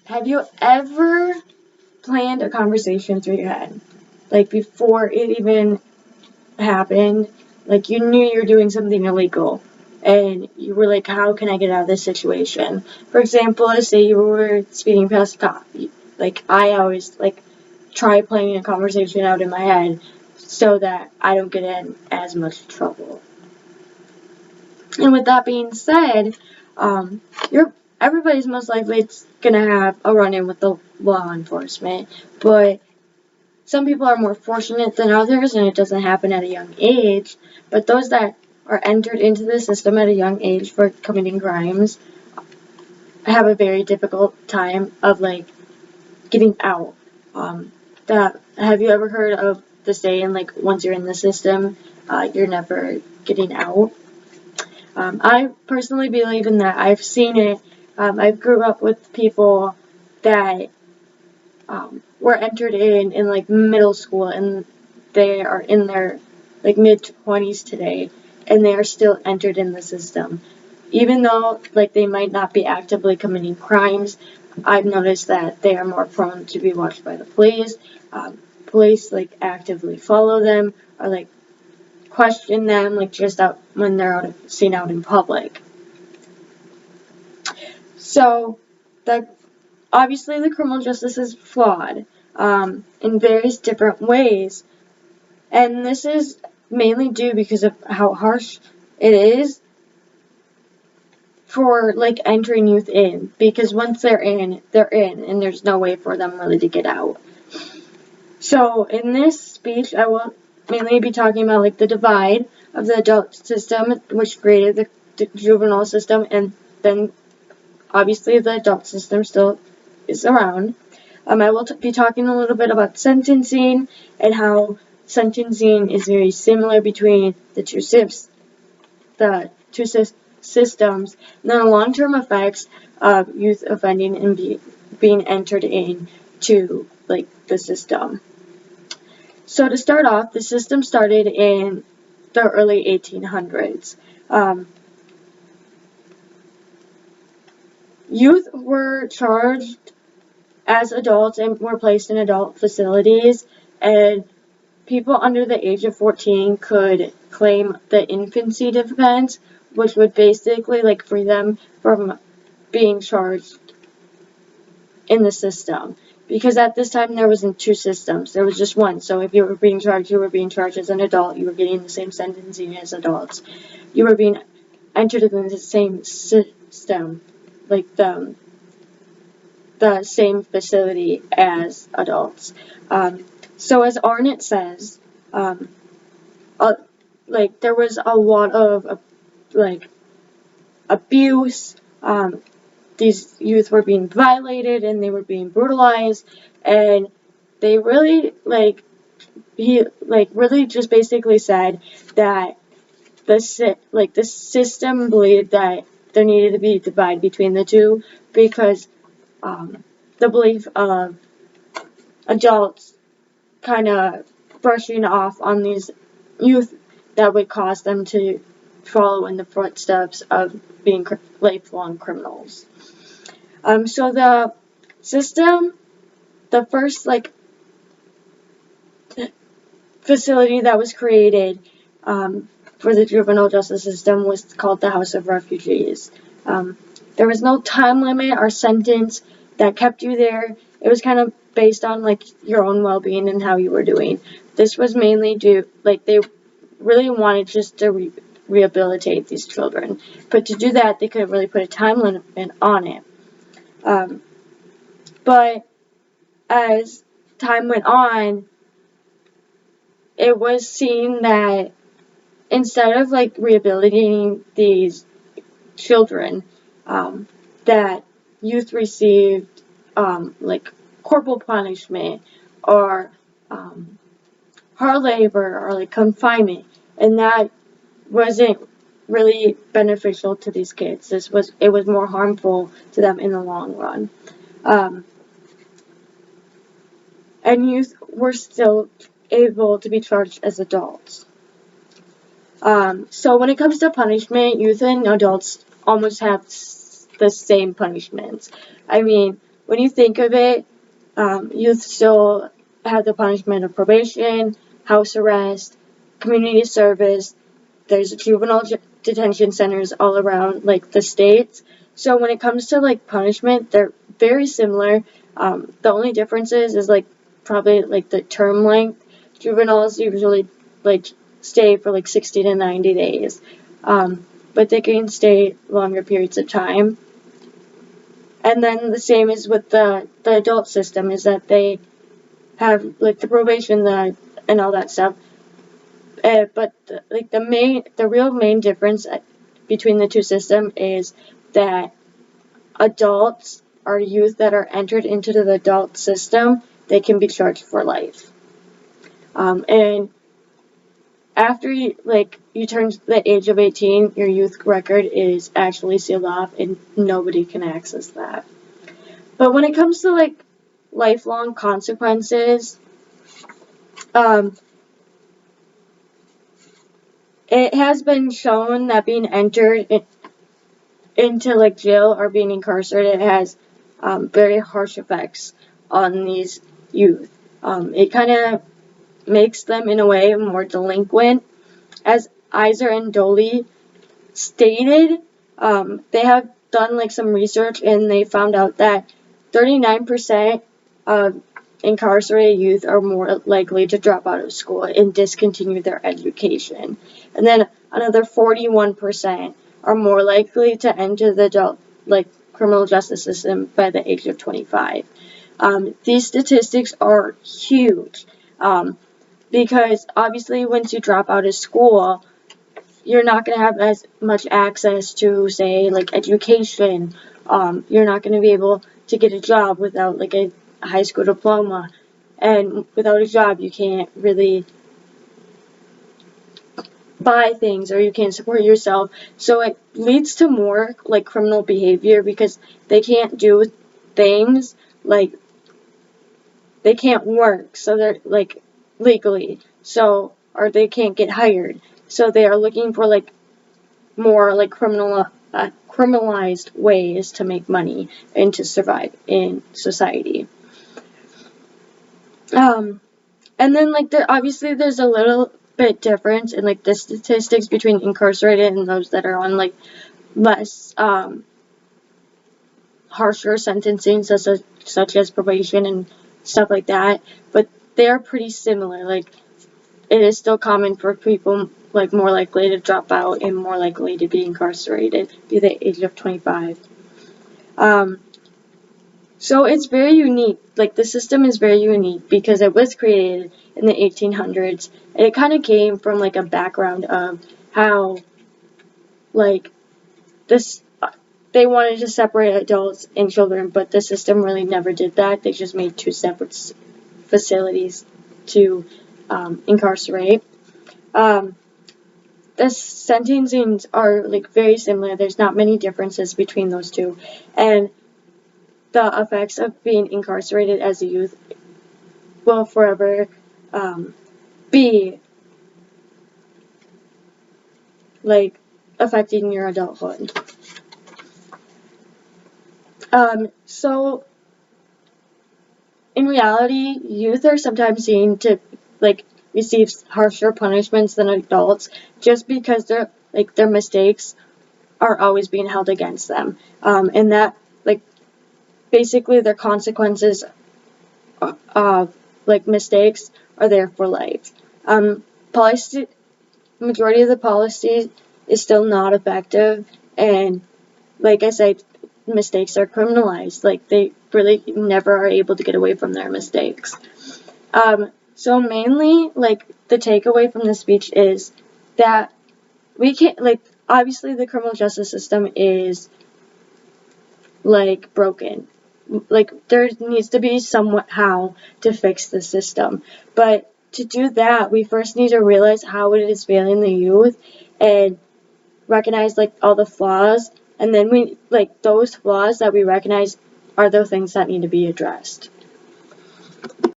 have you ever planned a conversation through your head? Like before it even happened, like you knew you were doing something illegal and you were like, how can I get out of this situation? For example, let's say you were speeding past a cop. Like I always like try playing a conversation out in my head so that I don't get in as much trouble. And with that being said, you're everybody's most likely gonna have a run-in with the law enforcement, but some people are more fortunate than others, and it doesn't happen at a young age. But those that are entered into the system at a young age for committing crimes have a very difficult time of like getting out. That have you ever heard of the saying like once you're in the system, you're never getting out? I personally believe in that. I've seen it. I grew up with people that were entered in like middle school, and they are in their like mid-20s today, and they are still entered in the system. Even though like they might not be actively committing crimes, I've noticed that they are more prone to be watched by the police. Police like actively follow them or like question them like just out when they're seen out in public. So the obviously the criminal justice is flawed in various different ways, and this is mainly due because of how harsh it is for like entering youth in, because once they're in, and there's no way for them really to get out. So in this speech, I will mainly be talking about like the divide of the adult system, which created the juvenile system, and then obviously the adult system still is around. I will be talking a little bit about sentencing and how sentencing is very similar between the two systems, and then the long-term effects of youth offending and being entered into like the system. So to start off, the system started in the early 1800s. Youth were charged as adults and were placed in adult facilities, and people under the age of 14 could claim the infancy defense, which would basically like free them from being charged in the system. Because at this time there wasn't two systems, there was just one. So if you were being charged, you were being charged as an adult, you were getting the same sentencing as adults. You were being entered in the same system, like the same facility as adults. So as Arnott says, like there was a lot of like abuse. These youth were being violated and they were being brutalized, and they really he really just basically said that the system believed that there needed to be a divide between the two, because the belief of adults kind of brushing off on these youth that would cause them to follow in the footsteps of being lifelong criminals. So the system, the first facility that was created for the juvenile justice system was called the House of Refugees. There was no time limit or sentence that kept you there. It was kind of based on like your own well-being and how you were doing. This was mainly due, like they really wanted just to rehabilitate these children, but to do that they couldn't really put a time limit on it. But as time went on, it was seen that instead of like rehabilitating these children, that youth received like corporal punishment or hard labor or like confinement, and that wasn't really beneficial to these kids. It was more harmful to them in the long run. And youth were still able to be charged as adults. So when it comes to punishment, youth and adults almost have the same punishments. I mean, when you think of it, youth still have the punishment of probation, house arrest, community service. There's juvenile detention centers all around like the states. So when it comes to like punishment, they're very similar. The only difference is like probably like the term length. Juveniles usually like stay for like 60 to 90 days, but they can stay longer periods of time. And then the same is with the adult system, is that they have like the probation, and all that stuff. But the real main difference between the two systems is that adults or youth that are entered into the adult system, they can be charged for life. And after you turn the age of 18, your youth record is actually sealed off and nobody can access that. But when it comes to like lifelong consequences, it has been shown that being entered into like jail or being incarcerated has very harsh effects on these youth. It kind of makes them in a way more delinquent. As Iser and Dolly stated, they have done like some research and they found out that 39% of incarcerated youth are more likely to drop out of school and discontinue their education. And then another 41% are more likely to enter the adult criminal justice system by the age of 25. These statistics are huge because obviously once you drop out of school, you're not going to have as much access to, say, like education. You're not going to be able to get a job without like a high school diploma, and without a job you can't really buy things or you can't support yourself. So it leads to more like criminal behavior because they can't do things like they can't work, so they're like legally, so or they can't get hired, so they are looking for like more like criminalized ways to make money and to survive in society. And then like obviously there's a little bit difference in like the statistics between incarcerated and those that are on like less harsher sentencing, such as probation and stuff like that. But they're pretty similar. Like it is still common for people like more likely to drop out and more likely to be incarcerated by the age of 25. So it's very unique. Like the system is very unique because it was created in the 1800s, and it kind of came from like a background of how like this they wanted to separate adults and children, but the system really never did that. They just made two separate facilities to incarcerate. The sentencings are like very similar. There's not many differences between those two, and the effects of being incarcerated as a youth will forever be like affecting your adulthood. So in reality, youth are sometimes seen to like receive harsher punishments than adults just because their mistakes are always being held against them, and that like basically their consequences of like mistakes are there for life. Policy majority of the policy is still not effective, and like I said, mistakes are criminalized. Like they really never are able to get away from their mistakes. So mainly, like the takeaway from this speech is that we can't like obviously the criminal justice system is like broken. Like there needs to be somehow to fix the system, but to do that, we first need to realize how it is failing the youth and recognize like all the flaws, and then we like those flaws that we recognize are the things that need to be addressed.